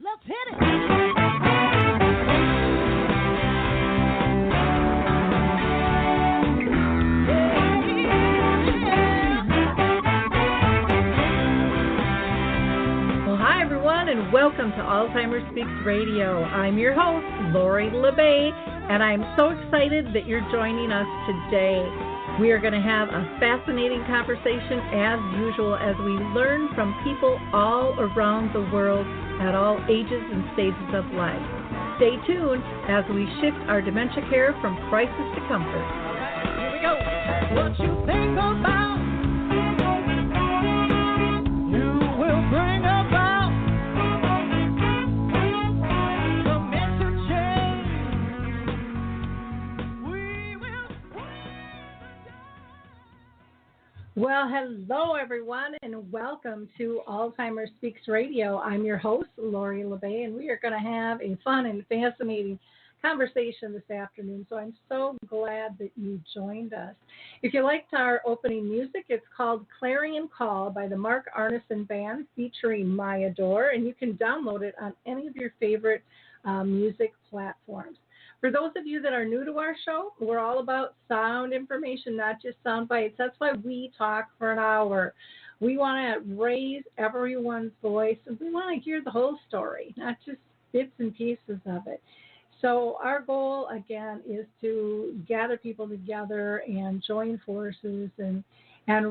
Let's hit it. And welcome to Alzheimer Speaks Radio. I'm your host, LaBena, and I'm so excited that you're joining us today. We are going to have a fascinating conversation as usual as we learn from people all around the world at all ages and stages of life. Stay tuned as we shift our dementia care from crisis to comfort. All right, here we go. What you think about, you will bring about. Well, hello, everyone, and welcome to Alzheimer Speaks Radio. I'm your host, LaBena, and we are going to have a fun and fascinating conversation this afternoon, so I'm so glad that you joined us. If you liked our opening music, it's called Clarion Call by the Mark Arneson Band featuring Maya Dore, and you can download it on any of your favorite music platforms. For those of you that are new to our show, we're all about sound information, not just sound bites. That's why we talk for an hour. We want to raise everyone's voice, and we want to hear the whole story, not just bits and pieces of it. So our goal, again, is to gather people together and join forces and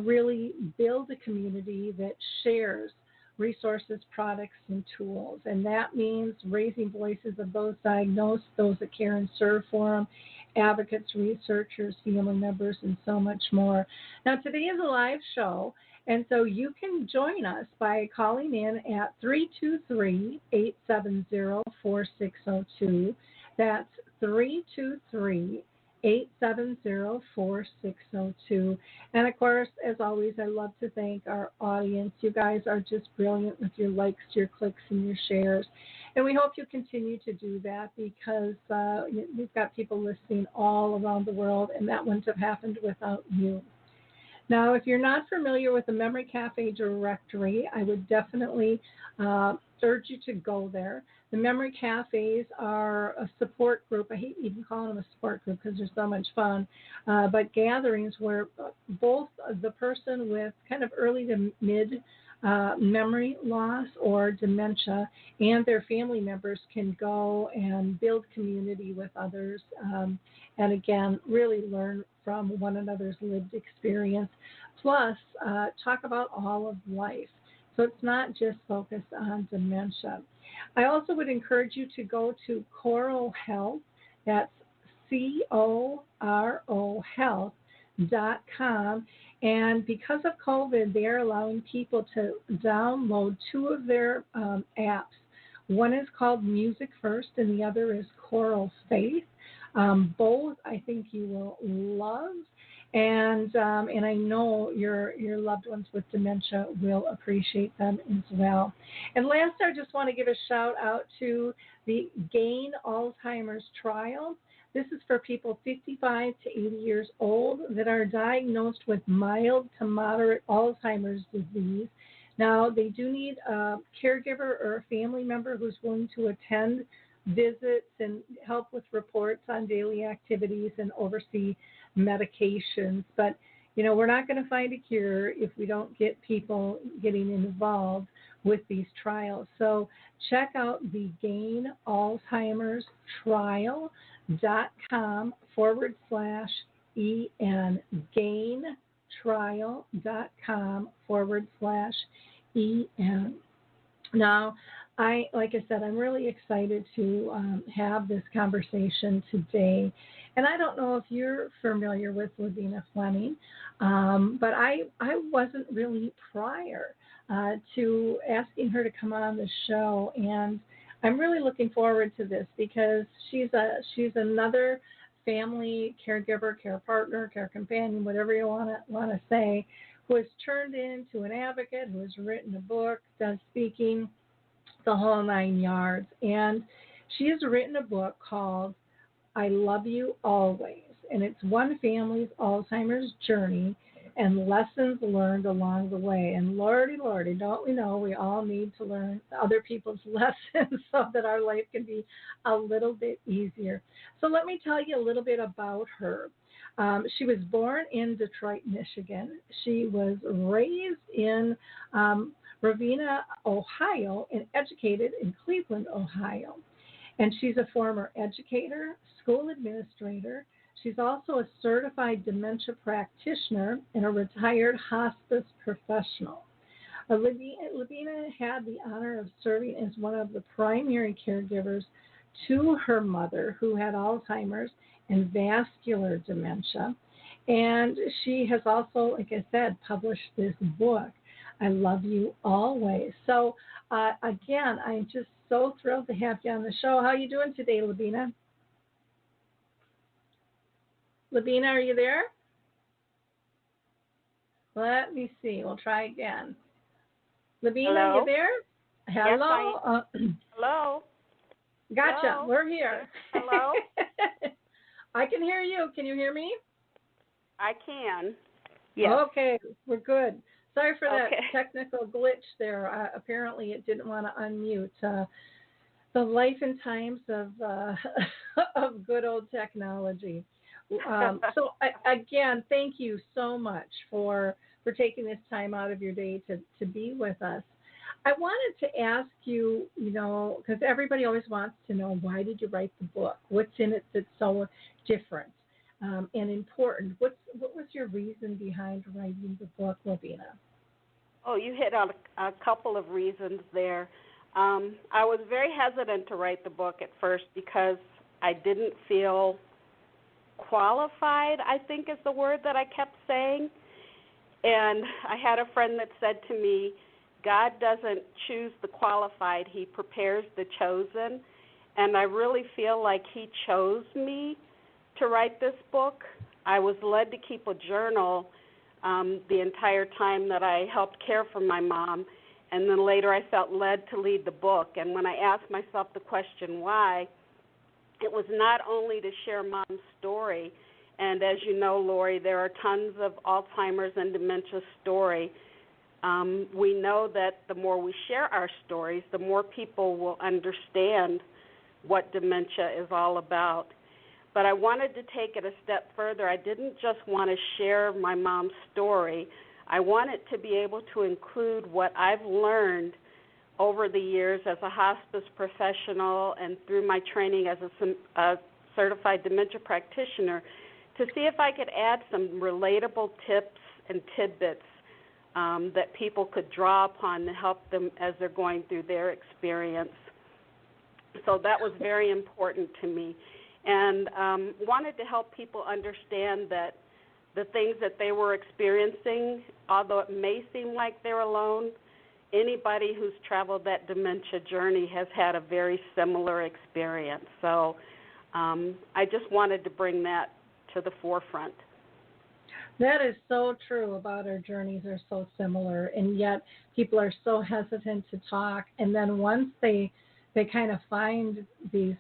really build a community that shares resources, products, and tools. And that means raising voices of those diagnosed, those that care and serve for them, advocates, researchers, family members, and so much more. Now, today is a live show, and so you can join us by calling in at 323-870-4602. That's 323-870-4602. And of course, as always, I love to thank our audience. You guys are just brilliant with your likes, your clicks, and your shares. And we hope you continue to do that because we've got people listening all around the world, and that wouldn't have happened without you. Now, if you're not familiar with the Memory Cafe directory, I would definitely urge you to go there. The Memory Cafes are a support group. I hate even calling them a support group because they're so much fun, but gatherings where both the person with kind of early to mid memory loss or dementia and their family members can go and build community with others and, again, really learn from one another's lived experience, plus talk about all of life. So it's not just focused on dementia. I also would encourage you to go to Coro Health. That's CORO Health.com. And because of COVID, they're allowing people to download two of their apps. One is called Music First, and the other is Choral Faith. Both I think you will love. And I know your loved ones with dementia will appreciate them as well. And last, I just want to give a shout out to the GAIN Alzheimer's trial. This is for people 55 to 80 years old that are diagnosed with mild to moderate Alzheimer's disease. Now, they do need a caregiver or a family member who's willing to attend visits and help with reports on daily activities and oversee medications. But, we're not going to find a cure if we don't get people getting involved with these trials. So check out the GAIN Alzheimer's trial.com/EN, GAINtrial.com/EN. Now, like I said, I'm really excited to have this conversation today. And I don't know if you're familiar with LeBena Fleming, but I wasn't really prior to asking her to come on the show. And I'm really looking forward to this because she's another family caregiver, care partner, care companion, whatever you want to say, who has turned into an advocate, who has written a book, does speaking, the whole nine yards. And she has written a book called I Love You Always, and it's one family's Alzheimer's journey and lessons learned along the way. And Lordy, Lordy, don't we know we all need to learn other people's lessons so that our life can be a little bit easier. So let me tell you a little bit about her. She was born in Detroit, Michigan. She was raised in Ravenna, Ohio, and educated in Cleveland, Ohio. And she's a former educator, school administrator. She's also a certified dementia practitioner and a retired hospice professional. LeBena had the honor of serving as one of the primary caregivers to her mother, who had Alzheimer's and vascular dementia. And she has also, like I said, published this book, I Love You Always. So, again, I'm just so thrilled to have you on the show. How are you doing today, LeBena? LeBena, are you there? Let me see. We'll try again. LeBena, Hello? are you there? Hello. Yes, hello. Gotcha. Hello? We're here. Hello? I can hear you. Can you hear me? I can. Yes. Okay, we're good. Sorry for that Okay. technical glitch there. Apparently, it didn't want to unmute. The life and times of of good old technology. So again, thank you so much for taking this time out of your day to be with us. I wanted to ask you, because everybody always wants to know, why did you write the book? What's in it that's so different and important? What was your reason behind writing the book, LaBena? Oh, you hit on a couple of reasons there. I was very hesitant to write the book at first because I didn't feel qualified, I think is the word that I kept saying. And I had a friend that said to me, God doesn't choose the qualified, he prepares the chosen. And I really feel like he chose me to write this book. I was led to keep a journal the entire time that I helped care for my mom. And then later I felt led to lead the book. And when I asked myself the question why, it was not only to share Mom's story, and as you know, Lori, there are tons of Alzheimer's and dementia story. We know that the more we share our stories, the more people will understand what dementia is all about. But I wanted to take it a step further. I didn't just want to share my mom's story. I wanted to be able to include what I've learned over the years as a hospice professional and through my training as a certified dementia practitioner to see if I could add some relatable tips and tidbits that people could draw upon to help them as they're going through their experience. So that was very important to me, and wanted to help people understand that the things that they were experiencing, although it may seem like they're alone, anybody who's traveled that dementia journey has had a very similar experience. So I just wanted to bring that to the forefront. That is so true about our journeys are so similar, and yet people are so hesitant to talk. And then once they kind of find these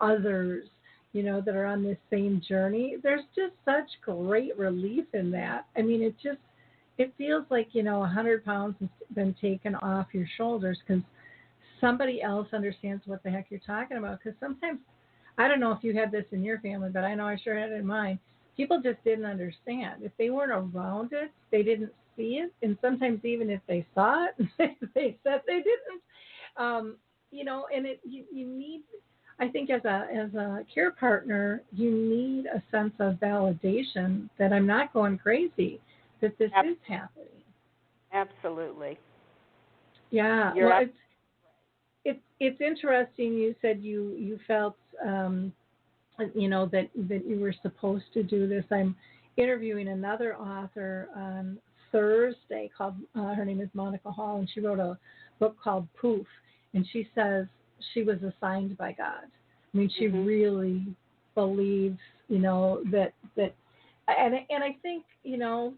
others, that are on this same journey, there's just such great relief in that. I mean, it feels like, 100 pounds has been taken off your shoulders because somebody else understands what the heck you're talking about. Because sometimes, I don't know if you had this in your family, but I know I sure had it in mine. People just didn't understand. If they weren't around it, they didn't see it. And sometimes even if they saw it, they said they didn't. And you need, I think as a care partner, you need a sense of validation that I'm not going crazy, that this is happening. Absolutely. Yeah. Well, it's interesting. You said you felt that you were supposed to do this. I'm interviewing another author on Thursday called her name is Monica Hall, and she wrote a book called Poof, and she says she was assigned by God. I mean, she really believes, that and I think,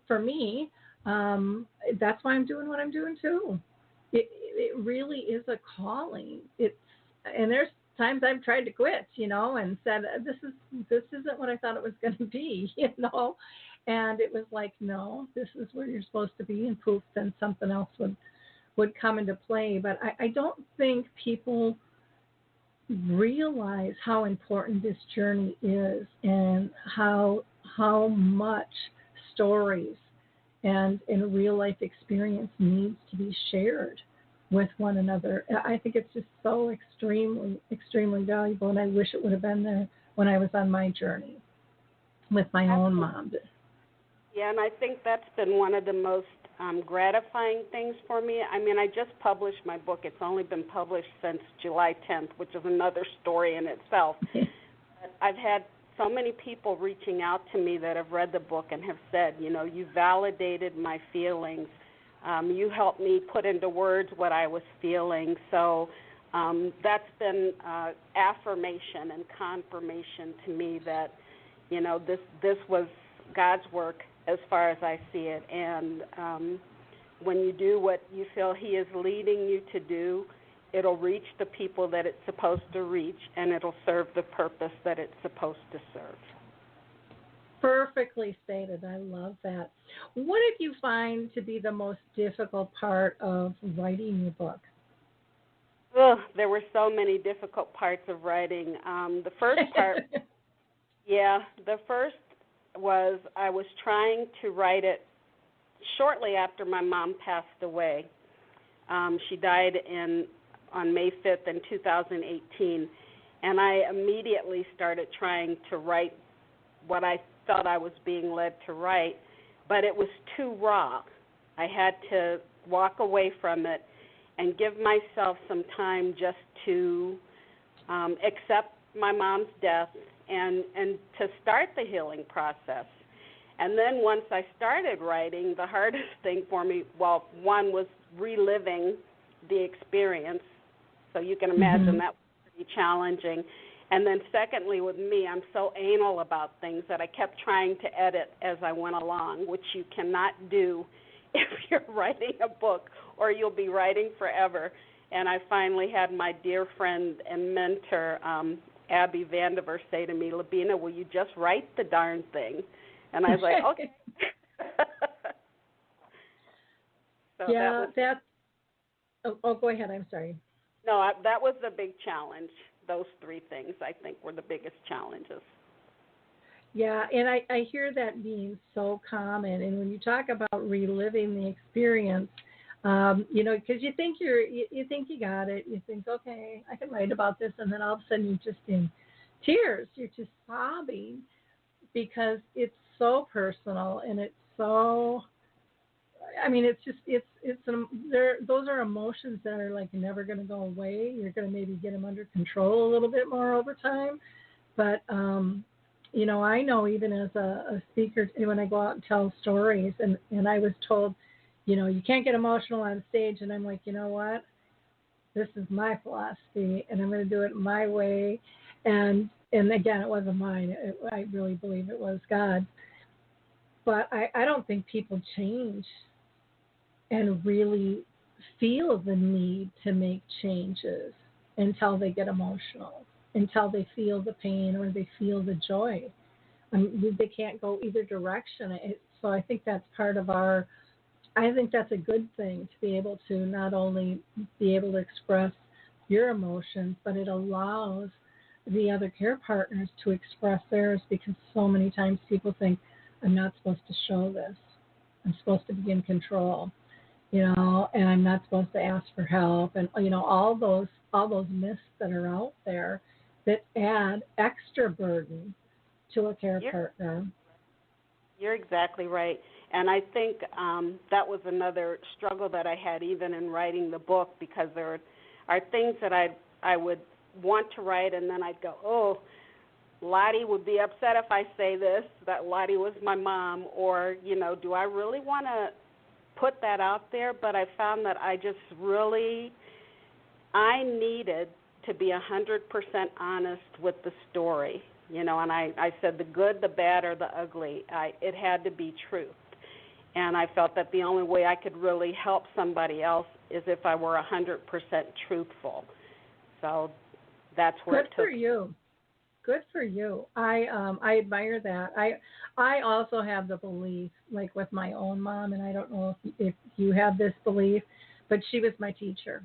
for me, that's why I'm doing what I'm doing too. It really is a calling. And there's times I've tried to quit, and said this isn't what I thought it was going to be, And it was like, no, this is where you're supposed to be, and poof, then something else would come into play. But I don't think people realize how important this journey is, and how much stories and in real life experience needs to be shared with one another. I think it's just so extremely, extremely valuable, and I wish it would have been there when I was on my journey with my own mom. Yeah, and I think that's been one of the most gratifying things for me. I mean, I just published my book. It's only been published since July 10th, which is another story in itself. But I've had so many people reaching out to me that have read the book and have said, you know, you validated my feelings. You helped me put into words what I was feeling. So that's been affirmation and confirmation to me that, you know, this was God's work as far as I see it. And when you do what you feel He is leading you to do, it'll reach the people that it's supposed to reach, and it'll serve the purpose that it's supposed to serve. Perfectly stated. I love that. What did you find to be the most difficult part of writing your book? Ugh, there were so many difficult parts of writing. The first part, the first was I was trying to write it shortly after my mom passed away. She died on May 5th in 2018, and I immediately started trying to write what I felt I was being led to write, but it was too raw. I had to walk away from it and give myself some time just to accept my mom's death and to start the healing process. And then once I started writing, the hardest thing for me, well, one was reliving the experience. So you can imagine that was pretty challenging. And then secondly, with me, I'm so anal about things that I kept trying to edit as I went along, which you cannot do if you're writing a book, or you'll be writing forever. And I finally had my dear friend and mentor, Abby Vandiver, say to me, LaBena, will you just write the darn thing? And I was like, okay. Go ahead. I'm sorry. No, that was the big challenge. Those three things, I think, were the biggest challenges. Yeah, and I hear that being so common. And when you talk about reliving the experience, you know, because you think you think you got it. You think, okay, I can write about this, and then all of a sudden you're just in tears. You're just sobbing because it's so personal, and it's so. I mean, those are emotions that are like never going to go away. You're going to maybe get them under control a little bit more over time. But, you know, I know even as a speaker, when I go out and tell stories, and I was told, you know, you can't get emotional on stage. And I'm like, you know what? This is my philosophy, and I'm going to do it my way. And again, it wasn't mine. I really believe it was God's. But I don't think people change and really feel the need to make changes until they get emotional, until they feel the pain or they feel the joy. I mean, they can't go either direction. So I think that's part of I think that's a good thing, to be able to not only be able to express your emotions, but it allows the other care partners to express theirs, because so many times people think, I'm not supposed to show this. I'm supposed to be in control, you know, and I'm not supposed to ask for help, and you know, all those myths that are out there that add extra burden to a care partner. You're exactly right, and I think that was another struggle that I had even in writing the book, because there are things that I would want to write, and then I'd go, oh, Lottie would be upset if I say this, that Lottie was my mom, or, you know, do I really want to put that out there? But I found that I needed to be 100% honest with the story, you know, and I said the good, the bad, or the ugly. It had to be truth. And I felt that the only way I could really help somebody else is if I were 100% truthful. So that's where Good for you. good for you. I admire that. I also have the belief, like with my own mom, and I don't know if you have this belief, but she was my teacher.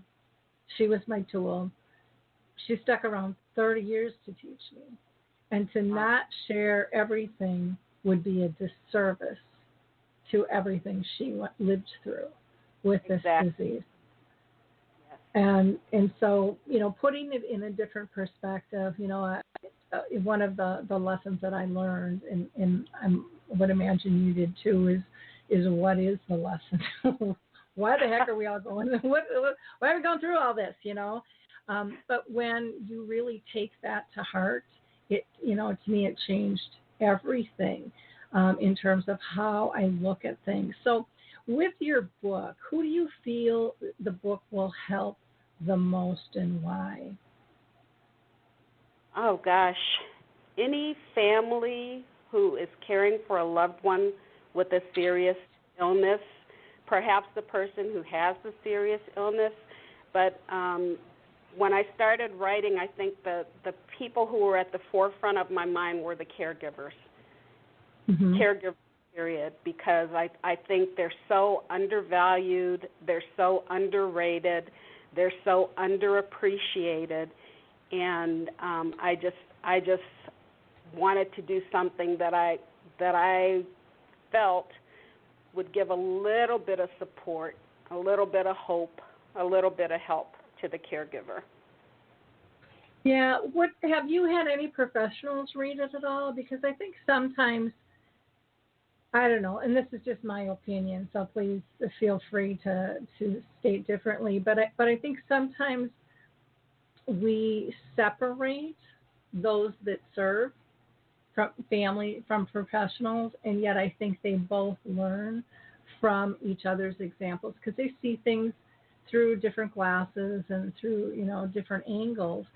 She was my tool. She stuck around 30 years to teach me. And to not share everything would be a disservice to everything she lived through with this disease. And so, putting it in a different perspective, one of the lessons that I learned, and I would imagine you did too, is what is the lesson? Why the heck are we all going? Why are we going through all this? But when you really take that to heart, it, to me, it changed everything in terms of how I look at things. So, with your book, who do you feel the book will help the most and why? Oh, gosh. Any family who is caring for a loved one with a serious illness, perhaps the person who has the serious illness. But when I started writing, I think the people who were at the forefront of my mind were the caregivers. Mm-hmm. Caregivers, period, because I think they're so undervalued, they're so underrated, they're so underappreciated, and I just wanted to do something that I felt would give a little bit of support, a little bit of hope, a little bit of help to the caregiver. Yeah, have you had any professionals read it at all? Because I think sometimes, I don't know, and this is just my opinion, so please feel free to state differently, but I think sometimes we separate those that serve from family, from professionals, and yet I think they both learn from each other's examples because they see things through different glasses and through, different angles.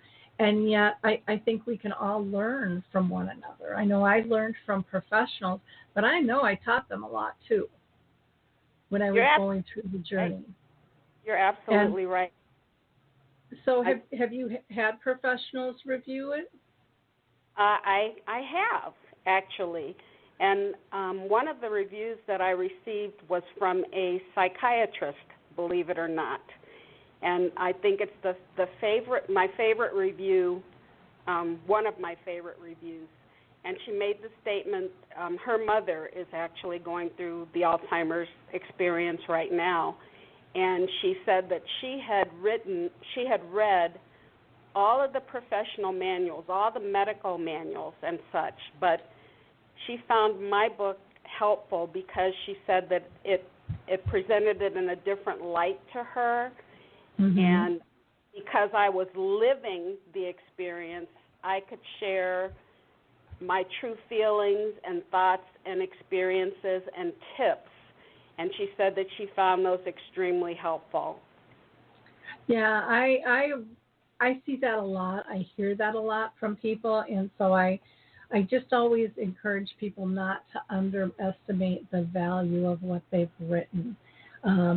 And yet I think we can all learn from one another. I know I learned from professionals, but I know I taught them a lot too when I was going through the journey. You're absolutely right. So have you had professionals review it? I have, actually. And one of the reviews that I received was from a psychiatrist, believe it or not. And I think it's my favorite review, one of my favorite reviews. And she made the statement, her mother is actually going through the Alzheimer's experience right now. And she said that she had read all of the professional manuals, all the medical manuals and such, but she found my book helpful because she said that it presented it in a different light to her. Mm-hmm. And because I was living the experience, I could share my true feelings and thoughts and experiences and tips. And she said that she found those extremely helpful. Yeah, I see that a lot. I hear that a lot from people, and so I just always encourage people not to underestimate the value of what they've written,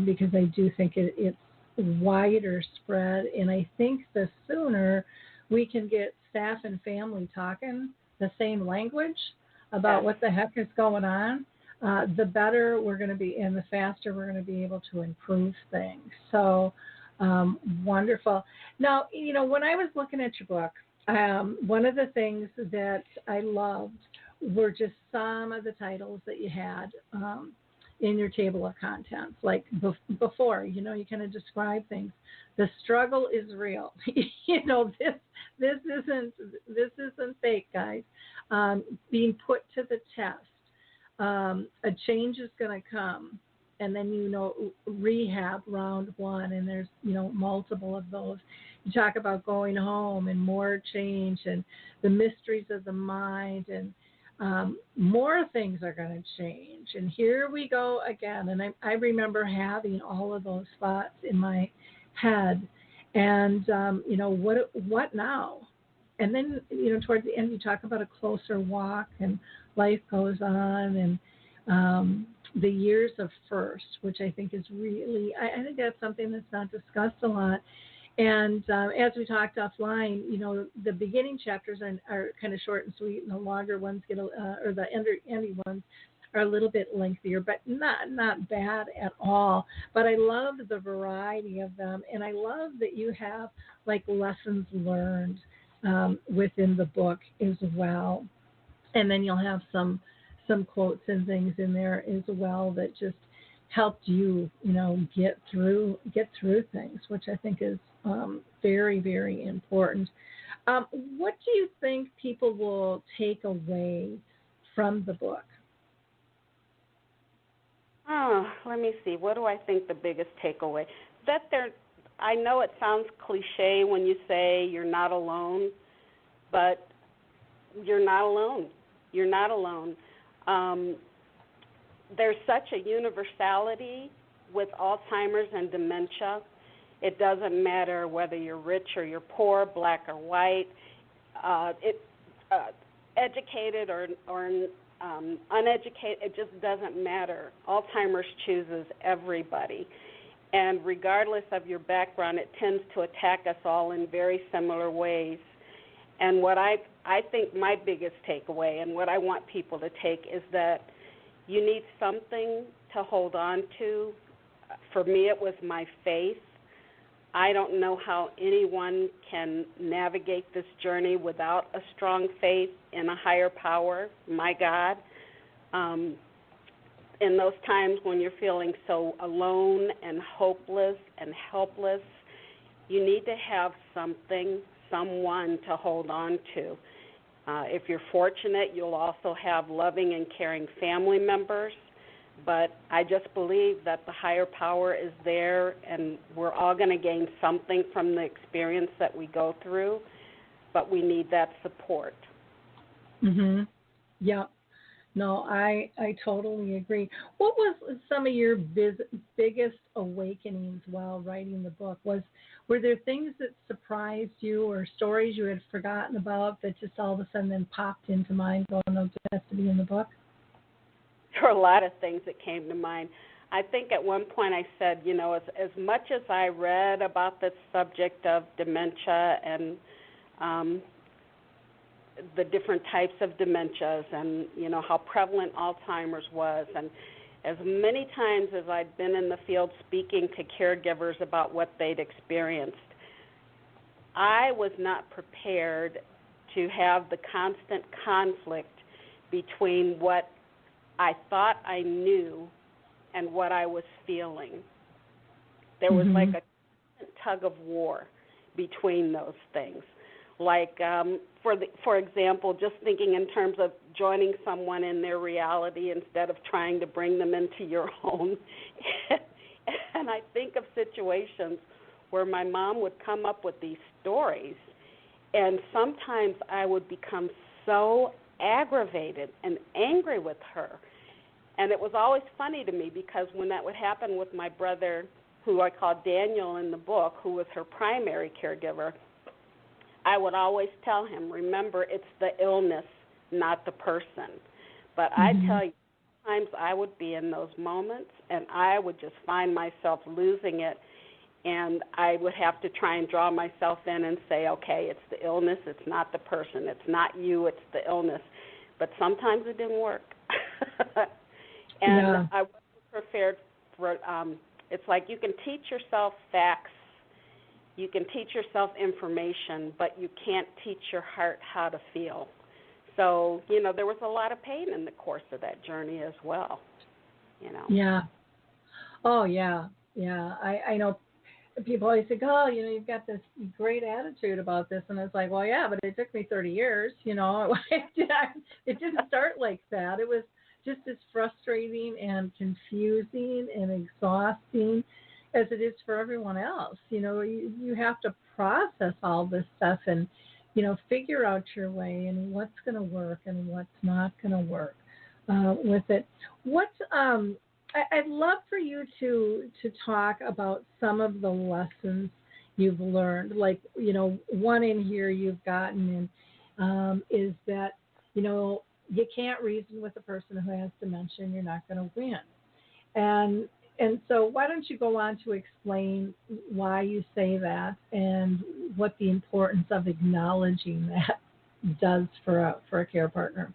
because I do think it's wider spread, and I think the sooner we can get staff and family talking the same language about what the heck is going on, the better we're going to be and the faster we're going to be able to improve things. So wonderful. Now, when I was looking at your book, one of the things that I loved were just some of the titles that you had in your table of contents. Like before, you kind of describe things. The struggle is real. This isn't fake, guys. Being put to the test. A change is going to come, and then rehab round one, and there's multiple of those. You talk about going home and more change and the mysteries of the mind, and more things are going to change. And here we go again. And I remember having all of those thoughts in my head, and what now? And then towards the end you talk about a closer walk, and life goes on, and the years of first, which I think is really, I think that's something that's not discussed a lot. And as we talked offline, the beginning chapters are kind of short and sweet, and the longer ones or the ending ones are a little bit lengthier, but not bad at all. But I love the variety of them, and I love that you have like lessons learned within the book as well. And then you'll have some quotes and things in there as well that just helped you, get through things, which I think is very, very important. What do you think people will take away from the book? Oh, let me see. What do I think the biggest takeaway? I know it sounds cliche when you say you're not alone, but you're not alone. You're not alone. There's such a universality with Alzheimer's and dementia. It doesn't matter whether you're rich or you're poor, black or white, educated or uneducated. It just doesn't matter. Alzheimer's chooses everybody. And regardless of your background, it tends to attack us all in very similar ways. And what I think my biggest takeaway and what I want people to take is that you need something to hold on to. For me, it was my faith. I don't know how anyone can navigate this journey without a strong faith in a higher power, my God. In those times when you're feeling so alone and hopeless and helpless, you need to have someone to hold on to. If you're fortunate, you'll also have loving and caring family members. But I just believe that the higher power is there, and we're all going to gain something from the experience that we go through, but we need that support. Mm-hmm. Yeah. No, I totally agree. What was some of your biggest awakenings while writing the book? Were there things that surprised you or stories you had forgotten about that just all of a sudden then popped into mind going, oh, it has to be in the book? There were a lot of things that came to mind. I think at one point I said, as much as I read about the subject of dementia and the different types of dementias and, how prevalent Alzheimer's was, and as many times as I'd been in the field speaking to caregivers about what they'd experienced, I was not prepared to have the constant conflict between what I thought I knew and what I was feeling. There was like a tug of war between those things. Like, for example, just thinking in terms of joining someone in their reality instead of trying to bring them into your own. And I think of situations where my mom would come up with these stories, and sometimes I would become so aggravated and angry with her. And it was always funny to me because when that would happen with my brother, who I call Daniel in the book, who was her primary caregiver, I would always tell him, remember, it's the illness, not the person. But I tell you, sometimes I would be in those moments, and I would just find myself losing it, and I would have to try and draw myself in and say, okay, it's the illness, it's not the person. It's not you, it's the illness. But sometimes it didn't work. And I wasn't prepared for it's like you can teach yourself facts, you can teach yourself information, but you can't teach your heart how to feel. So, there was a lot of pain in the course of that journey as well, Yeah. Oh, yeah. Yeah. I know people always think, oh, you've got this great attitude about this. And it's like, well, yeah, but it took me 30 years, It didn't start like that. It was just as frustrating and confusing and exhausting as it is for everyone else. You have to process all this stuff and, figure out your way and what's going to work and what's not going to work with it. I'd love for you to talk about some of the lessons you've learned. Like, one in here you've gotten is that, you can't reason with a person who has dementia and you're not going to win. And And so why don't you go on to explain why you say that and what the importance of acknowledging that does for a care partner?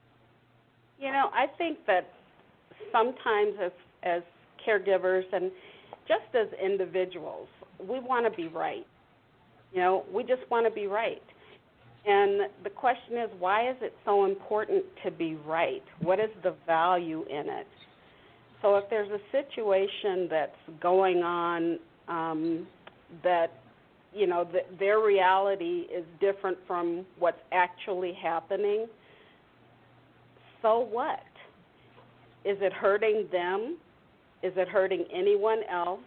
I think that sometimes as caregivers and just as individuals, we want to be right. We just want to be right. And the question is, why is it so important to be right? What is the value in it? So if there's a situation that's going on that, their reality is different from what's actually happening, so what? Is it hurting them? Is it hurting anyone else?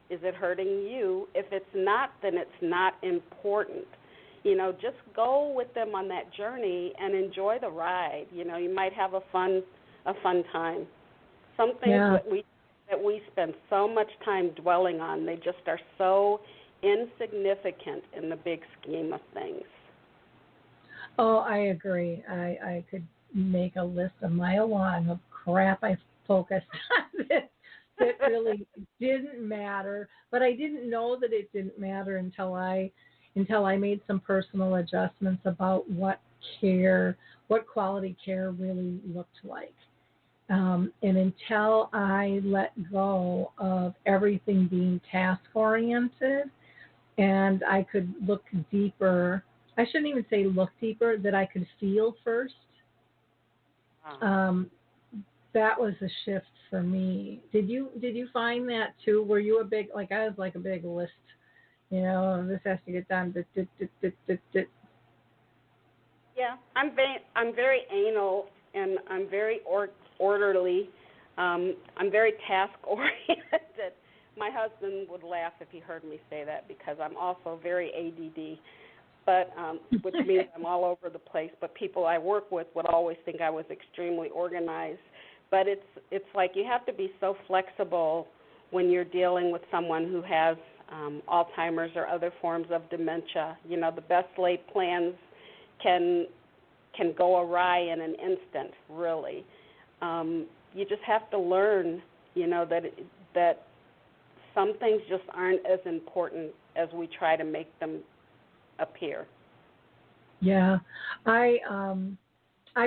Is it hurting you? If it's not, then it's not important. Just go with them on that journey and enjoy the ride. You might have a fun time. Some things that we spend so much time dwelling on, they just are so insignificant in the big scheme of things. Oh, I agree. I could make a list a mile long of crap I focused on that really didn't matter, but I didn't know that it didn't matter until I made some personal adjustments about what quality care really looked like. And until I let go of everything being task-oriented and I could look deeper, I shouldn't even say look deeper, that I could feel first, that was a shift for me. Did you find that too? Were you a big, I was like a big list, this has to get done. Yeah, I'm very anal and I'm very orderly. I'm very task-oriented. My husband would laugh if he heard me say that because I'm also very ADD, but which means I'm all over the place. But people I work with would always think I was extremely organized. But it's like you have to be so flexible when you're dealing with someone who has Alzheimer's or other forms of dementia. The best laid plans can go awry in an instant, really. You just have to learn, that some things just aren't as important as we try to make them appear. Yeah, I,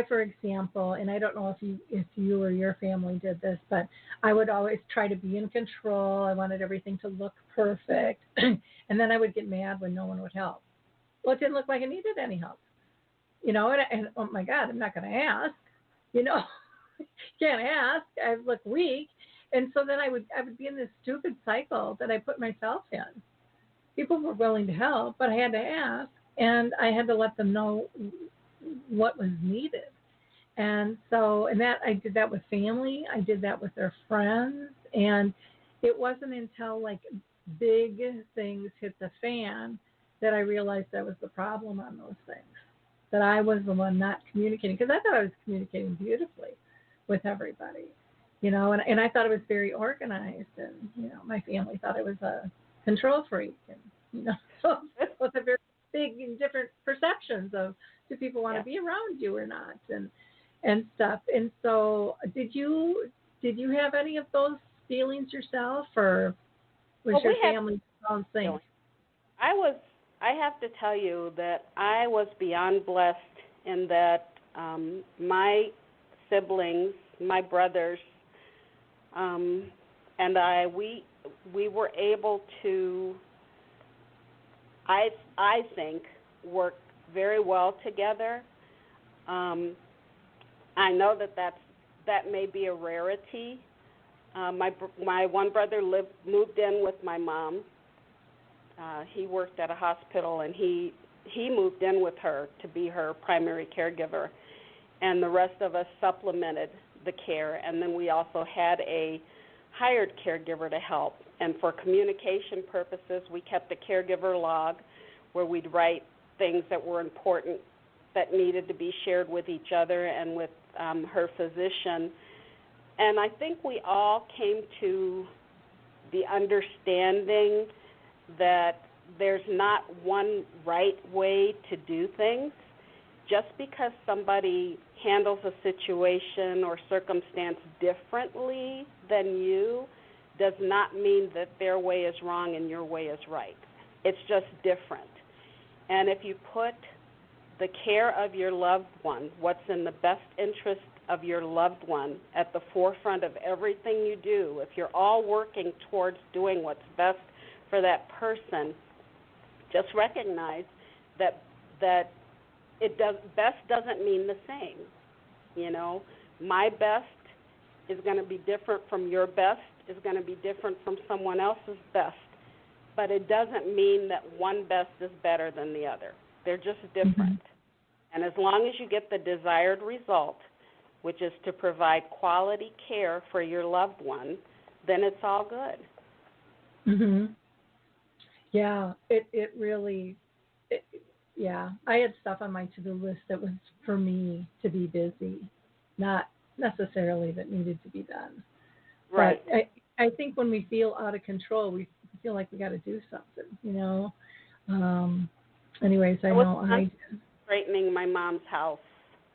for example, and I don't know if you or your family did this, but I would always try to be in control. I wanted everything to look perfect, and then I would get mad when no one would help. Well, it didn't look like I needed any help, and oh my God, I'm not going to ask, can't ask. I look weak, and so then I would be in this stupid cycle that I put myself in. People were willing to help, but I had to ask, and I had to let them know what was needed. And that I did that with family, I did that with their friends, and it wasn't until big things hit the fan that I realized that was the problem on those things, that I was the one not communicating, because I thought I was communicating beautifully with everybody, and I thought it was very organized, and my family thought I was a control freak, and so it was a very big and different perceptions of, do people want to be around you or not, and stuff. And so did you have any of those feelings yourself, or was your family own thing? I have to tell you that I was beyond blessed in that my siblings, my brothers, and we were able to, I think, work very well together. I know that may be a rarity. My one brother moved in with my mom. He worked at a hospital, and he moved in with her to be her primary caregiver, and the rest of us supplemented the care. And then we also had a hired caregiver to help. And for communication purposes, we kept a caregiver log where we'd write things that were important that needed to be shared with each other and with her physician. And I think we all came to the understanding that there's not one right way to do things. Just because somebody handles a situation or circumstance differently than you does not mean that their way is wrong and your way is right. It's just different. And if you put the care of your loved one, what's in the best interest of your loved one, at the forefront of everything you do, if you're all working towards doing what's best for that person, just recognize that best doesn't mean the same. You know, my best is going to be different from your best, is going to be different from someone else's best. But it doesn't mean that one best is better than the other. They're just different. And as long as you get the desired result, which is to provide quality care for your loved one, then it's all good. Yeah, it really, yeah. I had stuff on my to-do list that was for me to be busy, not necessarily that needed to be done. Right. But I think when we feel out of control, we feel like we got to do something, you know. Anyways, I know I straightening my mom's house.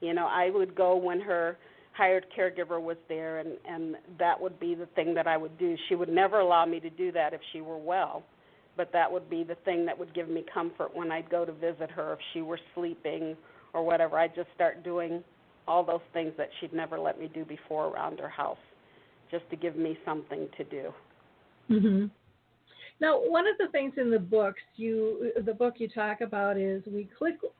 You know, I would go when her hired caregiver was there, and that would be the thing that I would do. She would never allow me to do that if she were well, but that would be the thing that would give me comfort when I'd go to visit her if she were sleeping or whatever. I'd just start doing all those things that she'd never let me do before around her house, just to give me something to do. Now, one of the things in the book you talk about is we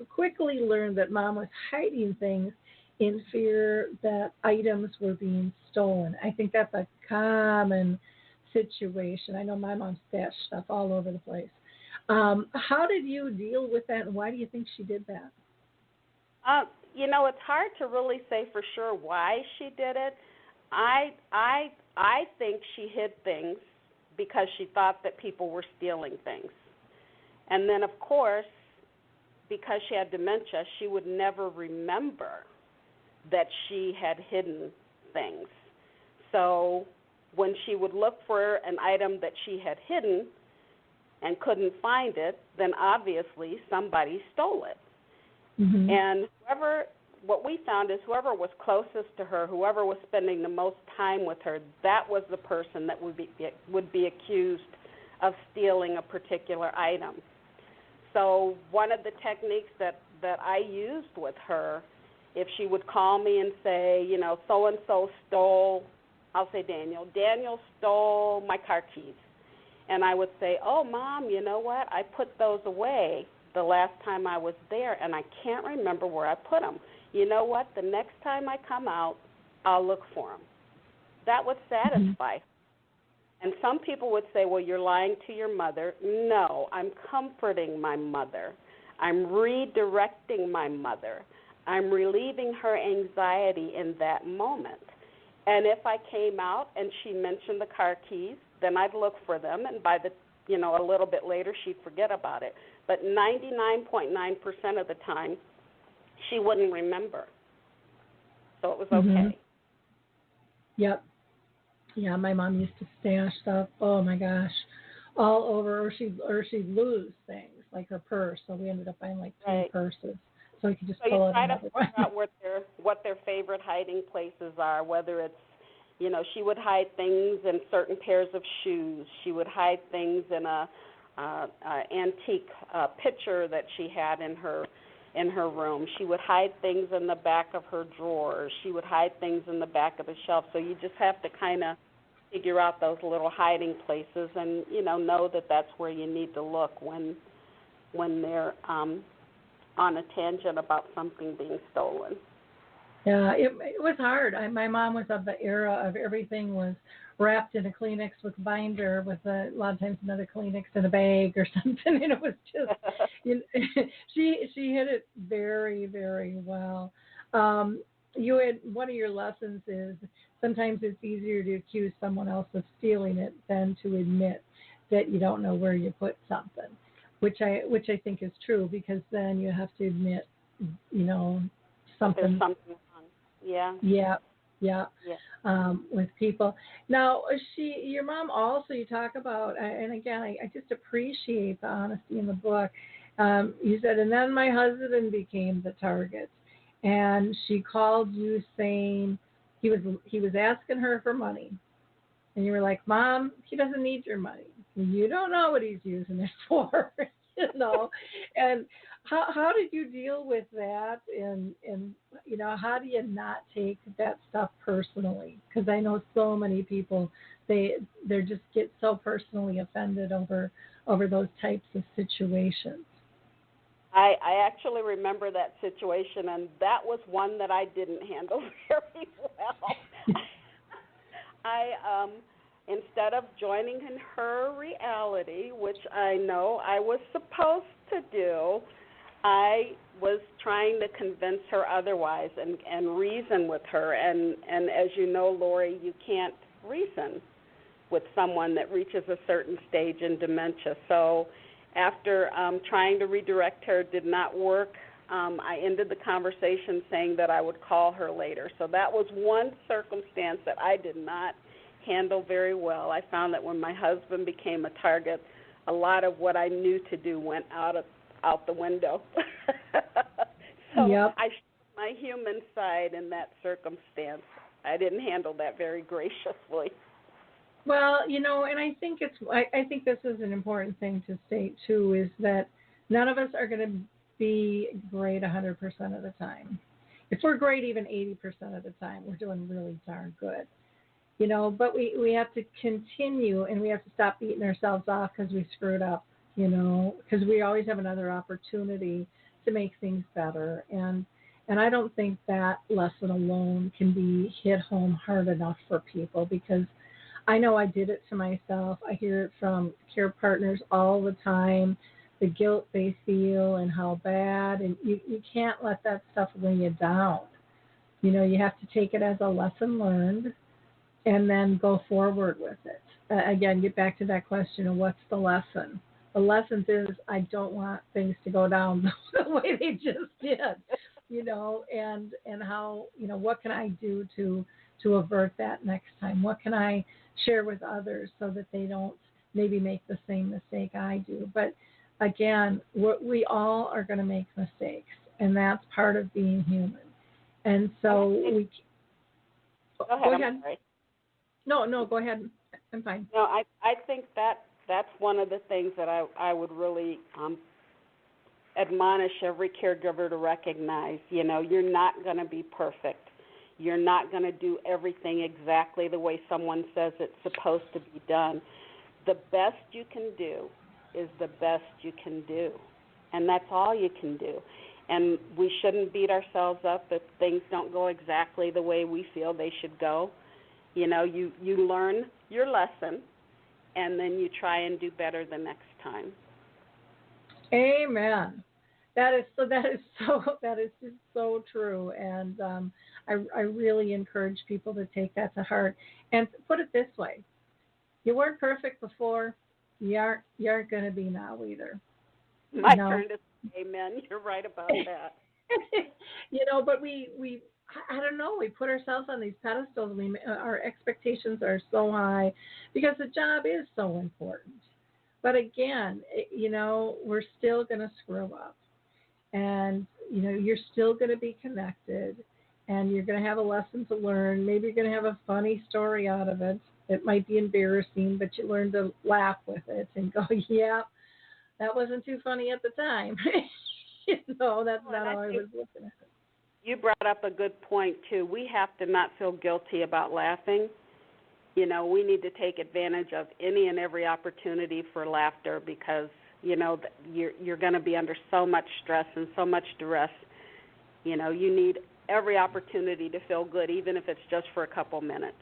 quickly learned that Mom was hiding things in fear that items were being stolen. I think that's a common situation. I know my mom stashed stuff all over the place. How did you deal with that, and why do you think she did that? You know, it's hard to really say for sure why she did it. I think she hid things because she thought that people were stealing things. And then, of course, because she had dementia, she would never remember that she had hidden things. So when she would look for an item that she had hidden and couldn't find it, then obviously somebody stole it. And what we found is whoever was closest to her, whoever was spending the most time with her, that was the person that would be accused of stealing a particular item. So one of the techniques that I used with her, if she would call me and say, you know, so-and-so stole, I'll say Daniel stole my car keys. And I would say, oh, Mom, you know what? I put those away the last time I was there, and I can't remember where I put them. You know what? The next time I come out, I'll look for them. That would satisfy her. And some people would say, well, you're lying to your mother. No, I'm comforting my mother. I'm redirecting my mother. I'm relieving her anxiety in that moment. And if I came out and she mentioned the car keys, then I'd look for them, and by a little bit later, she'd forget about it. But 99.9% of the time, she wouldn't remember. So it was okay. Yep. Yeah, my mom used to stash stuff, oh my gosh, all over, or she'd lose things, like her purse. So we ended up buying like 2 purses. So we could just pull it another one. So you try to figure out what their favorite hiding places are, whether it's, you know, she would hide things in certain pairs of shoes. She would hide things in a antique picture that she had in her room. She would hide things in the back of her drawers. She would hide things in the back of the shelf. So you just have to kind of figure out those little hiding places and, you know that that's where you need to look when they're on a tangent about something being stolen. Yeah, it was hard. My mom was of the era of everything was wrapped in a Kleenex with binder with a lot of times another Kleenex in a bag or something, and it was just she hit it very, very well. You had one of your lessons is sometimes it's easier to accuse someone else of stealing it than to admit that you don't know where you put something, which I think is true, because then you have to admit, you know, something. There's something wrong. Yeah. With people. Now, your mom also, you talk about, and again, I just appreciate the honesty in the book. You said, and then my husband became the target, and she called you saying he was asking her for money, And you were like, Mom, he doesn't need your money. You don't know what he's using it for, you know. And how did you deal with that? And you know, how do you not take that stuff personally? Because I know so many people, they just get so personally offended over those types of situations. I actually remember that situation, and that was one that I didn't handle very well. I instead of joining in her reality, which I know I was supposed to do, I was trying to convince her otherwise and reason with her. And as you know, Lori, you can't reason with someone that reaches a certain stage in dementia. So after trying to redirect her did not work, I ended the conversation saying that I would call her later. So that was one circumstance that I did not handle very well. I found that when my husband became a target, a lot of what I knew to do went out the window. So yep. I showed my human side in that circumstance. I didn't handle that very graciously. Well, you know, and I think I think this is an important thing to state too, is that none of us are going to be great 100% of the time. If we're great even 80% of the time, we're doing really darn good. You know, but we have to continue, and we have to stop beating ourselves off because we screwed up, you know, because we always have another opportunity to make things better. And I don't think that lesson alone can be hit home hard enough for people, because I know I did it to myself. I hear it from care partners all the time, the guilt they feel and how bad, and you can't let that stuff weigh you down. You know, you have to take it as a lesson learned and then go forward with it. Again, get back to that question of what's the lesson. The lesson is I don't want things to go down the way they just did, you know, and how, you know, what can I do to avert that next time? What can I share with others so that they don't maybe make the same mistake I do? But again, we all are going to make mistakes, and that's part of being human. And so we. Go ahead. I'm sorry. No, go ahead. I'm fine. No, I think that's one of the things that I would really admonish every caregiver to recognize. You know, you're not going to be perfect. You're not going to do everything exactly the way someone says it's supposed to be done. The best you can do is the best you can do, and that's all you can do. And we shouldn't beat ourselves up if things don't go exactly the way we feel they should go. You know, you learn your lesson, and then you try and do better the next time. Amen. That is just so true, and I really encourage people to take that to heart and put it this way: you weren't perfect before, you aren't going to be now either. My turn to say amen. You're right about that. You know, but we I don't know, we put ourselves on these pedestals. Our expectations are so high because the job is so important. But again, you know, we're still going to screw up. And, you know, you're still going to be connected, and you're going to have a lesson to learn. Maybe you're going to have a funny story out of it. It might be embarrassing, but you learn to laugh with it and go, yeah, that wasn't too funny at the time. You know, that's not how I was looking at it. You brought up a good point, too. We have to not feel guilty about laughing. You know, we need to take advantage of any and every opportunity for laughter because, you know, you're going to be under so much stress and so much duress. You know, you need every opportunity to feel good, even if it's just for a couple minutes.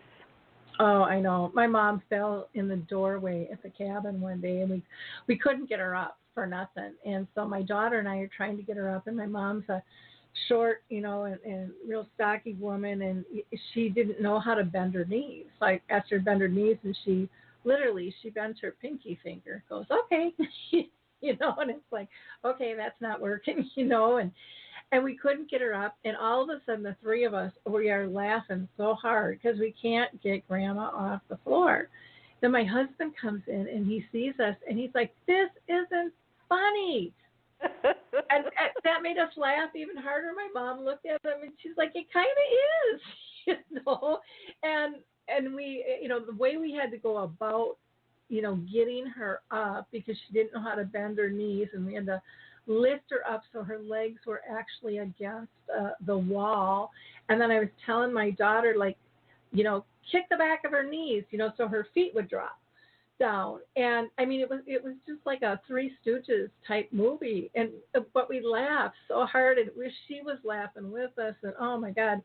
Oh, I know. My mom fell in the doorway at the cabin one day, and we couldn't get her up for nothing. And so my daughter and I are trying to get her up, and my mom's a short, you know, and real stocky woman, and she didn't know how to bend her knees. So I asked her to bend her knees, and she bent her pinky finger. Goes, okay, you know, and it's like, okay, that's not working, you know, and we couldn't get her up, and all of a sudden the three of us, we are laughing so hard because we can't get Grandma off the floor. Then my husband comes in, and he sees us, and he's like, this isn't funny. and that made us laugh even harder. My mom looked at him, and she's like, it kind of is, you know, and and we, the way we had to go about, getting her up because she didn't know how to bend her knees, and we had to lift her up so her legs were actually against the wall. And then I was telling my daughter, like, kick the back of her knees, so her feet would drop down. And I mean, it was just like a Three Stooges type movie, but we laughed so hard, and she was laughing with us, and oh my God,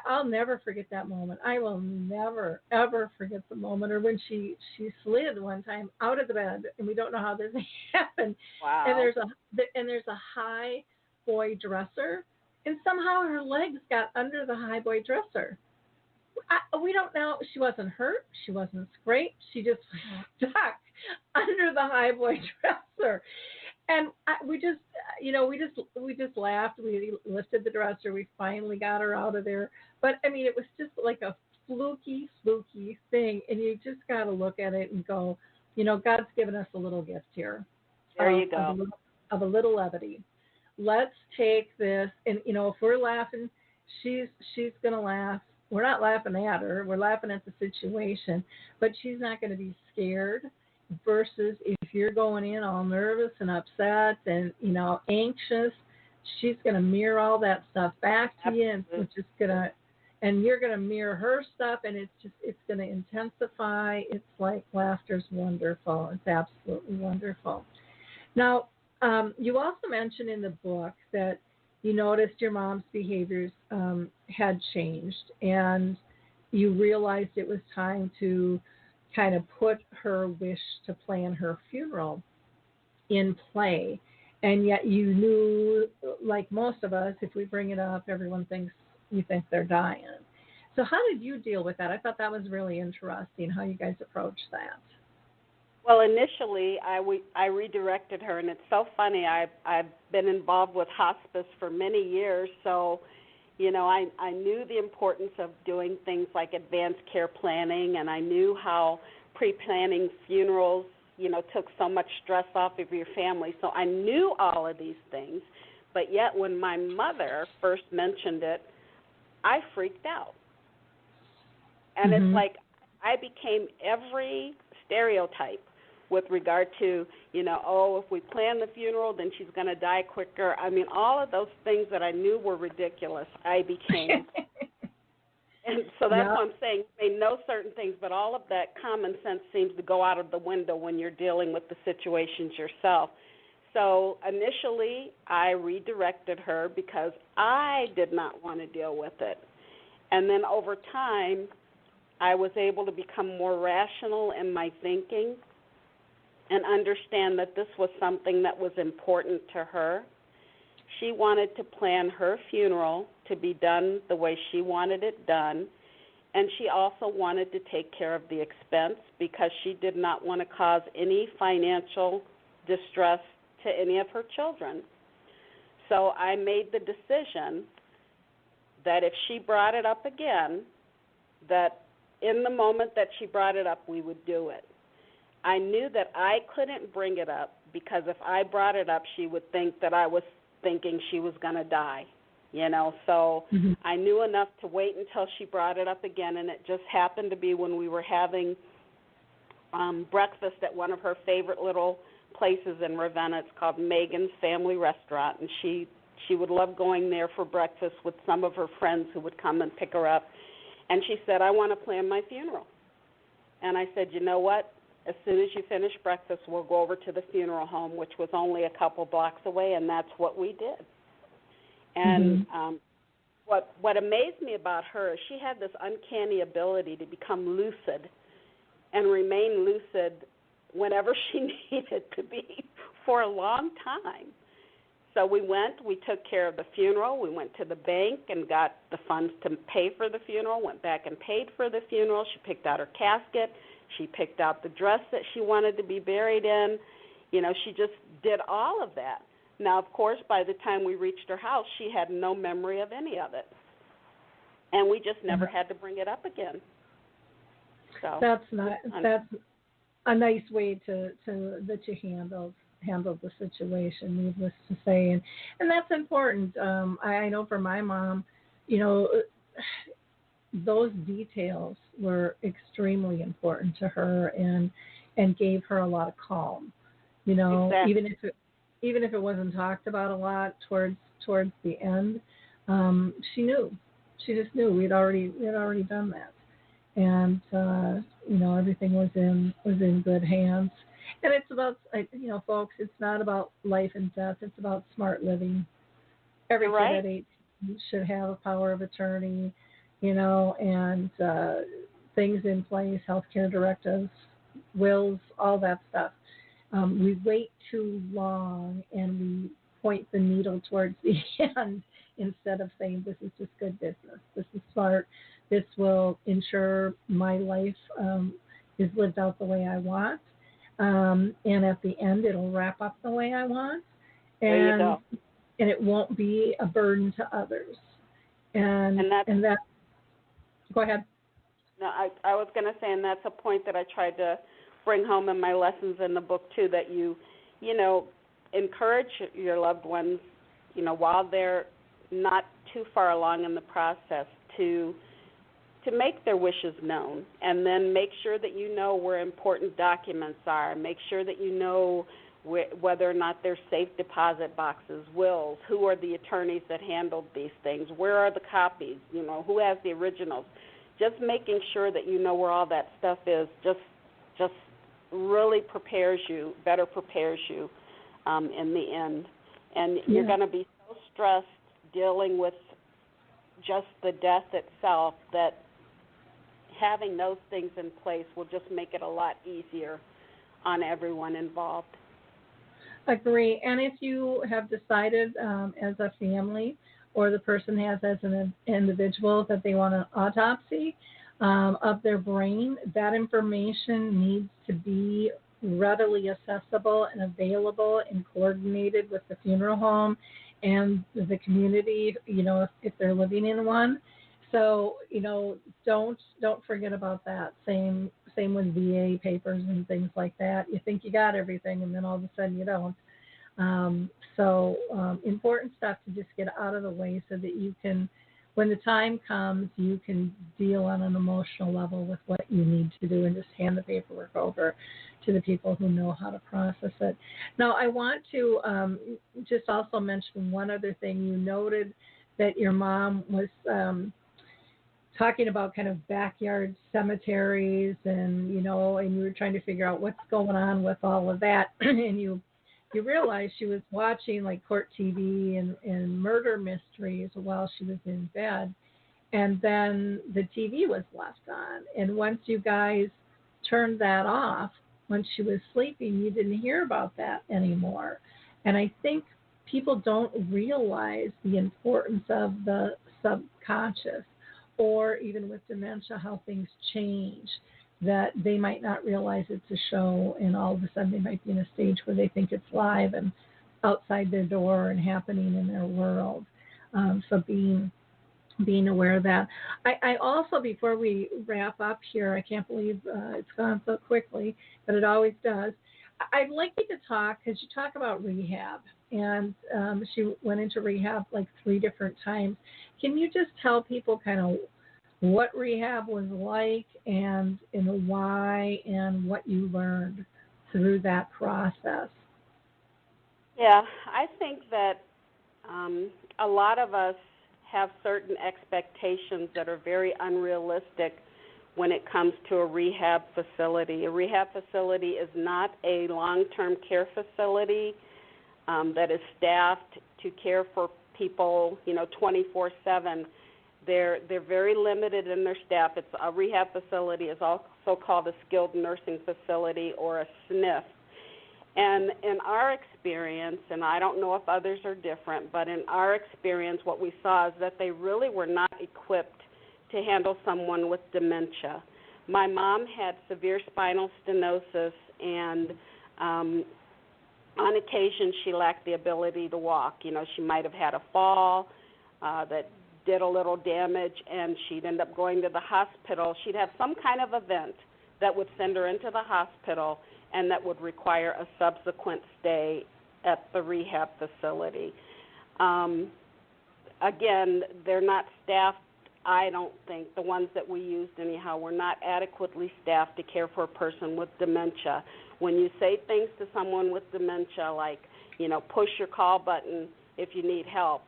I'll never forget that moment. I will never ever forget the moment, or when she slid one time out of the bed, and we don't know how this happened. Wow. And there's a high boy dresser, and somehow her legs got under the high boy dresser. We don't know. She wasn't hurt. She wasn't scraped. She just stuck under the high boy dresser. And we just laughed. We lifted the dresser. We finally got her out of there. But I mean, it was just like a fluky thing. And you just got to look at it and go, God's given us a little gift here. There you go. Of a little levity. Let's take this, and if we're laughing, she's gonna laugh. We're not laughing at her. We're laughing at the situation, but she's not going to be scared. Versus if you're going in all nervous and upset and anxious, she's going to mirror all that stuff back to you, and it's just and you're going to mirror her stuff, and it's going to intensify. It's like laughter's wonderful. It's absolutely wonderful. Now, you also mentioned in the book that you noticed your mom's behaviors had changed, and you realized it was time to kind of put her wish to plan her funeral in play. And yet you knew, like most of us, if we bring it up, everyone thinks you think they're dying. So how did you deal with that? I thought that was really interesting, how you guys approached that. Well, initially, I redirected her, and it's so funny. I've been involved with hospice for many years, so, I knew the importance of doing things like advanced care planning, and I knew how pre-planning funerals, took so much stress off of your family. So I knew all of these things, but yet when my mother first mentioned it, I freaked out. And It's like I became every stereotype with regard to, if we plan the funeral, then she's going to die quicker. I mean, all of those things that I knew were ridiculous, I became. And so that's what I'm saying. They know certain things, but all of that common sense seems to go out of the window when you're dealing with the situations yourself. So initially, I redirected her because I did not want to deal with it. And then over time, I was able to become more rational in my thinking and understand that this was something that was important to her. She wanted to plan her funeral to be done the way she wanted it done, and she also wanted to take care of the expense because she did not want to cause any financial distress to any of her children. So I made the decision that if she brought it up again, that in the moment that she brought it up, we would do it. I knew that I couldn't bring it up because if I brought it up, she would think that I was thinking she was going to die, So I knew enough to wait until she brought it up again, and it just happened to be when we were having breakfast at one of her favorite little places in Ravenna. It's called Megan's Family Restaurant, and she would love going there for breakfast with some of her friends who would come and pick her up. And she said, I want to plan my funeral. And I said, you know what? As soon as you finish breakfast, we'll go over to the funeral home, which was only a couple blocks away, and that's what we did. And what amazed me about her is she had this uncanny ability to become lucid and remain lucid whenever she needed to be for a long time. So we took care of the funeral, we went to the bank and got the funds to pay for the funeral, went back and paid for the funeral. She picked out her casket. She picked out the dress that she wanted to be buried in. She just did all of that. Now, of course, by the time we reached her house, she had no memory of any of it. And we just never had to bring it up again. So that's a nice way that you handled the situation, needless to say. And that's important. I know for my mom, those details were extremely important to her and gave her a lot of calm. You know, exactly. even if it wasn't talked about a lot towards the end, she knew. She just knew we had already done that, and you know, everything was in good hands. And it's about, you know, folks, it's not about life and death. It's about smart living. Every You're kid right. at 18 should have a power of attorney, you know, and things in place, healthcare directives, wills, all that stuff. We wait too long and we point the needle towards the end instead of saying this is just good business. This is smart. This will ensure my life is lived out the way I want. And at the end, it'll wrap up the way I want. There you go. And it won't be a burden to others. And that. Go ahead. No, I was going to say, and that's a point that I tried to bring home in my lessons in the book too, that you know, encourage your loved ones, you know, while they're not too far along in the process to make their wishes known, and then make sure that you know where important documents are. Make sure that you know whether or not there's safe deposit boxes, wills, who are the attorneys that handled these things, where are the copies, you know, who has the originals. Just making sure that you know where all that stuff is just really better prepares you in the end. And you're going to be so stressed dealing with just the death itself that having those things in place will just make it a lot easier on everyone involved. Agree. And if you have decided as a family, or the person has as an individual, that they want an autopsy of their brain, that information needs to be readily accessible and available and coordinated with the funeral home and the community, you know, if they're living in one. So, you know, don't forget about that. Same with VA papers and things like that. You think you got everything, and then all of a sudden you don't. Important stuff to just get out of the way so that you can, when the time comes, you can deal on an emotional level with what you need to do and just hand the paperwork over to the people who know how to process it. Now, I want to just also mention one other thing. You noted that your mom was talking about kind of backyard cemeteries, and, you know, and you were trying to figure out what's going on with all of that, and you realized she was watching like court TV and murder mysteries while she was in bed, and then the TV was left on, and once you guys turned that off when she was sleeping, you didn't hear about that anymore. And I think people don't realize the importance of the subconscious, or even with dementia, how things change, that they might not realize it's a show, and all of a sudden they might be in a stage where they think it's live and outside their door and happening in their world. So being aware of that. I also, before we wrap up here, I can't believe it's gone so quickly, but it always does. I'd like you to talk, because you talk about rehab, and she went into rehab like 3 different times. Can you just tell people kind of what rehab was like, and why, and what you learned through that process? Yeah, I think that a lot of us have certain expectations that are very unrealistic when it comes to a rehab facility. A rehab facility is not a long-term care facility that is staffed to care for people, you know, 24/7. They're very limited in their staff. It's a rehab facility is also called a skilled nursing facility, or a SNF. And in our experience, and I don't know if others are different, but in our experience, what we saw is that they really were not equipped to handle someone with dementia. My mom had severe spinal stenosis, and on occasion she lacked the ability to walk. You know, she might have had a fall that did a little damage, and she'd end up going to the hospital. She'd have some kind of event that would send her into the hospital, and that would require a subsequent stay at the rehab facility. Again, they're not staffed I don't think, the ones that we used anyhow, were not adequately staffed to care for a person with dementia. When you say things to someone with dementia like, push your call button if you need help,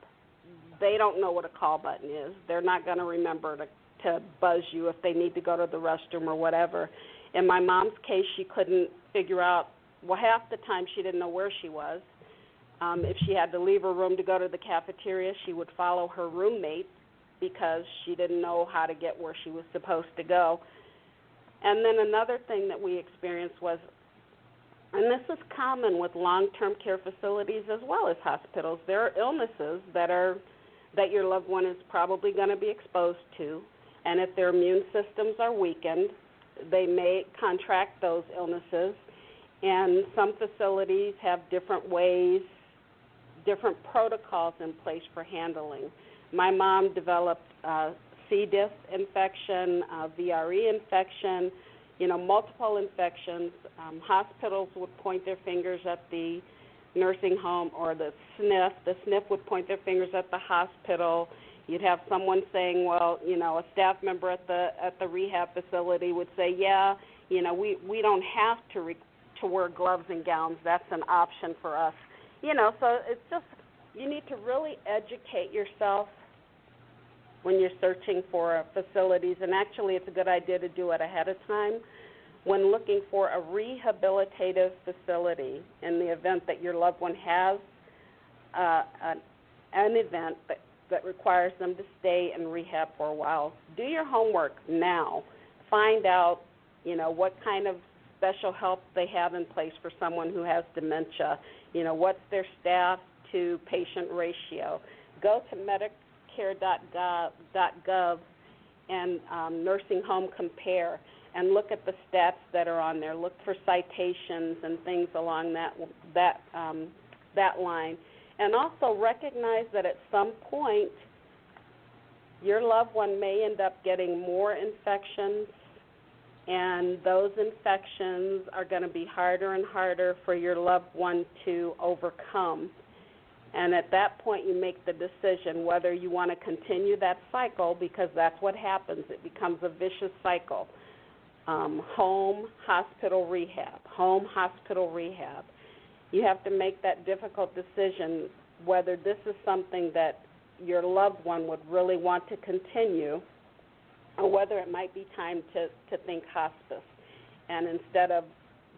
they don't know what a call button is. They're not going to remember to buzz you if they need to go to the restroom or whatever. In my mom's case, she couldn't figure out, half the time she didn't know where she was. If she had to leave her room to go to the cafeteria, she would follow her roommate because she didn't know how to get where she was supposed to go. And then another thing that we experienced was, and this is common with long-term care facilities as well as hospitals, there are illnesses that your loved one is probably going to be exposed to, and if their immune systems are weakened, they may contract those illnesses, and some facilities have different ways, different protocols in place for handling. My mom developed C. diff infection, VRE infection, multiple infections. Hospitals would point their fingers at the nursing home or the SNF. The SNF would point their fingers at the hospital. You'd have someone saying, a staff member at the rehab facility would say, we don't have to wear gloves and gowns. That's an option for us. So it's just, you need to really educate yourself when you're searching for facilities, and actually it's a good idea to do it ahead of time when looking for a rehabilitative facility in the event that your loved one has an event that requires them to stay in rehab for a while. Do your homework now. Find out, what kind of special help they have in place for someone who has dementia. What's their staff to patient ratio. Go to medicare.gov and Nursing Home Compare and look at the stats that are on there. Look for citations and things along that line. And also recognize that at some point your loved one may end up getting more infections, and those infections are going to be harder and harder for your loved one to overcome. And at that point, you make the decision whether you want to continue that cycle, because that's what happens. It becomes a vicious cycle. Home, hospital, rehab. Home, hospital, rehab. You have to make that difficult decision whether this is something that your loved one would really want to continue, or whether it might be time to think hospice. And instead of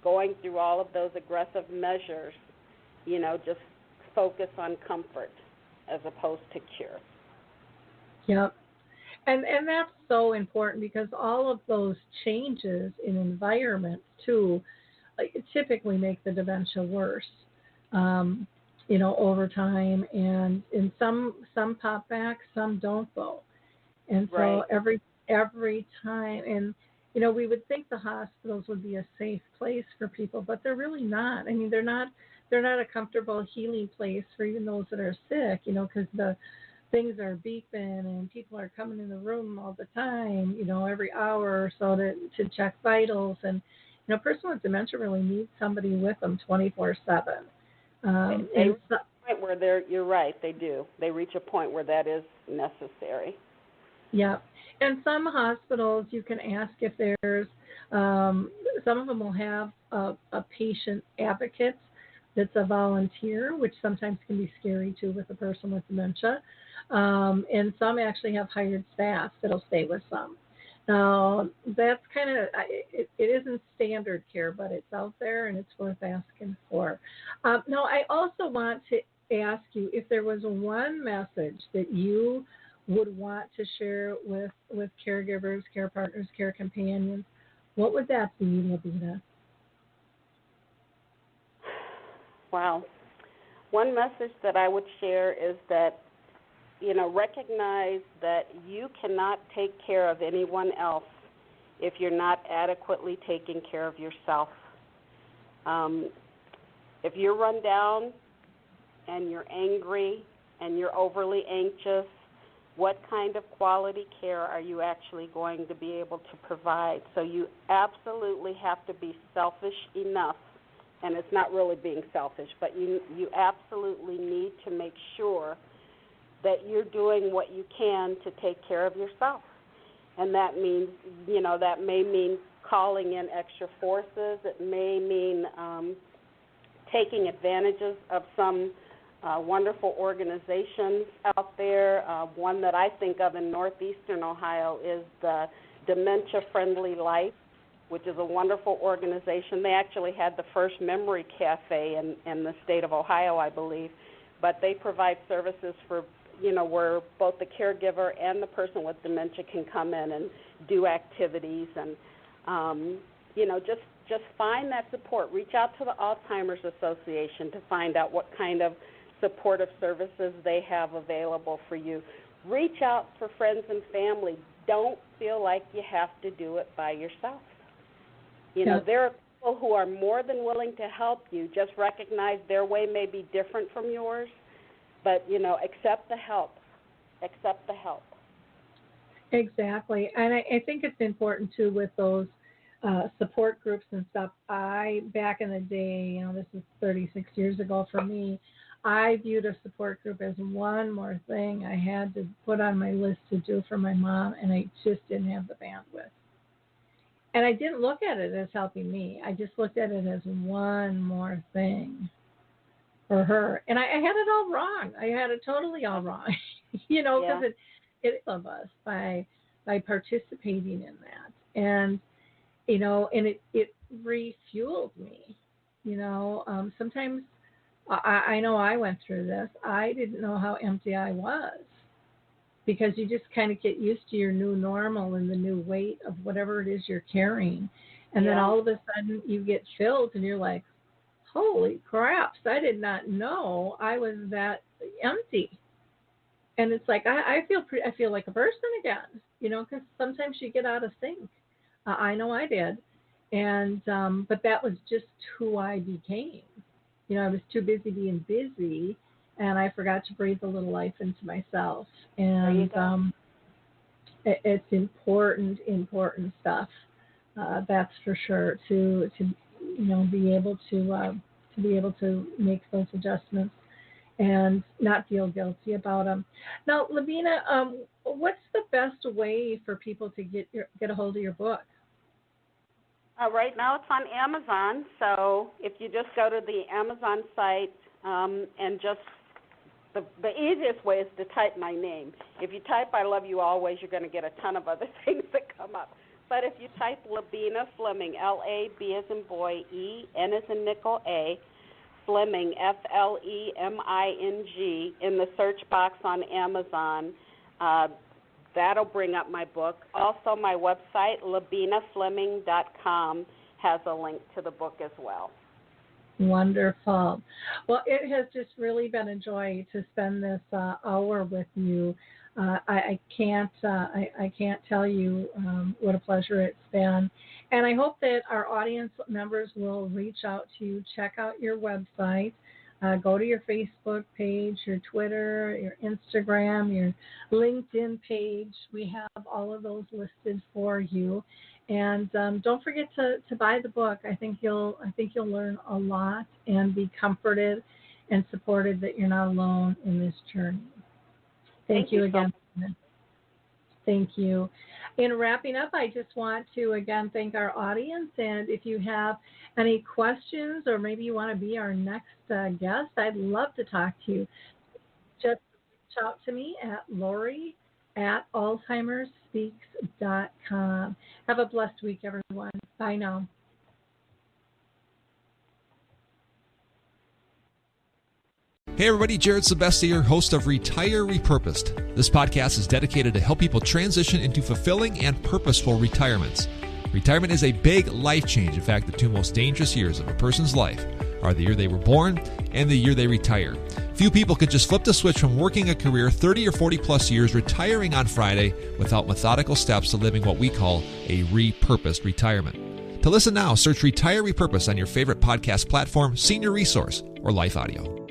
going through all of those aggressive measures, just focus on comfort as opposed to cure. Yep. And that's so important, because all of those changes in environment, too, typically make the dementia worse, over time. And in some pop back, some don't, though. And so right. every time, and, we would think the hospitals would be a safe place for people, but they're really not. I mean, they're not a comfortable healing place for even those that are sick, because the things are beeping and people are coming in the room all the time, every hour or so to check vitals. And, a person with dementia really needs somebody with them 24/7. Point where you're right, they do. They reach a point where that is necessary. Yeah. And some hospitals, you can ask if there's, some of them will have a patient advocate that's a volunteer, which sometimes can be scary, too, with a person with dementia. And some actually have hired staff that'll stay with some. Now, that's kind of, it isn't standard care, but it's out there and it's worth asking for. Now, I also want to ask you if there was one message that you would want to share with caregivers, care partners, care companions, what would that be, LaBena? Wow. One message that I would share is that, recognize that you cannot take care of anyone else if you're not adequately taking care of yourself. If you're run down and you're angry and you're overly anxious, what kind of quality care are you actually going to be able to provide? So you absolutely have to be selfish enough, and it's not really being selfish, but you absolutely need to make sure that you're doing what you can to take care of yourself. And that means, that may mean calling in extra forces. It may mean taking advantages of some wonderful organizations out there. One that I think of in northeastern Ohio is the Dementia Friendly Life, which is a wonderful organization. They actually had the first memory cafe in the state of Ohio, I believe. But they provide services for, where both the caregiver and the person with dementia can come in and do activities and, just find that support. Reach out to the Alzheimer's Association to find out what kind of supportive services they have available for you. Reach out for friends and family. Don't feel like you have to do it by yourself. There are people who are more than willing to help you. Just recognize their way may be different from yours, but, accept the help. Accept the help. Exactly. And I think it's important, too, with those support groups and stuff. Back in the day, this is 36 years ago for me, I viewed a support group as one more thing I had to put on my list to do for my mom, and I just didn't have the bandwidth. And I didn't look at it as helping me. I just looked at it as one more thing for her. And I had it all wrong. I had it totally all wrong, because it of us by participating in that. And, and it refueled me. Sometimes I know I went through this. I didn't know how empty I was, because you just kind of get used to your new normal and the new weight of whatever it is you're carrying. And then all of a sudden you get filled and you're like, holy craps, I did not know I was that empty. And it's like, I feel like a person again, because sometimes you get out of sync. I know I did. And, but that was just who I became. I was too busy being busy, and I forgot to breathe a little life into myself. And it's important stuff. That's for sure. To be able to make those adjustments and not feel guilty about them. Now, LaBena, what's the best way for people to get a hold of your book? Right now it's on Amazon, so if you just go to the Amazon site and just the easiest way is to type my name. If you type I Love You Always, you're going to get a ton of other things that come up. But if you type LeBena Fleming, L-A-B as in boy, E, N as in nickel, A, Fleming, F-L-E-M-I-N-G, in the search box on Amazon, that'll bring up my book. Also, my website, LeBenaFleming.com, has a link to the book as well. Wonderful. Well, it has just really been a joy to spend this hour with you. I can't tell you what a pleasure it's been. And I hope that our audience members will reach out to you, check out your website. Go to your Facebook page, your Twitter, your Instagram, your LinkedIn page. We have all of those listed for you. And don't forget to buy the book. I think you'll learn a lot and be comforted and supported that you're not alone in this journey. Thank you again. Thank you. In wrapping up, I just want to, again, thank our audience. And if you have any questions or maybe you want to be our next guest, I'd love to talk to you. Just reach out to me at Lori@AlzheimersSpeaks.com. Have a blessed week, everyone. Bye now. Hey everybody, Jared Sebestier, host of Retire Repurposed. This podcast is dedicated to help people transition into fulfilling and purposeful retirements. Retirement is a big life change. In fact, the two most dangerous years of a person's life are the year they were born and the year they retire. Few people could just flip the switch from working a career 30 or 40 plus years, retiring on Friday without methodical steps to living what we call a repurposed retirement. To listen now, search Retire Repurposed on your favorite podcast platform, Senior Resource, or Life Audio.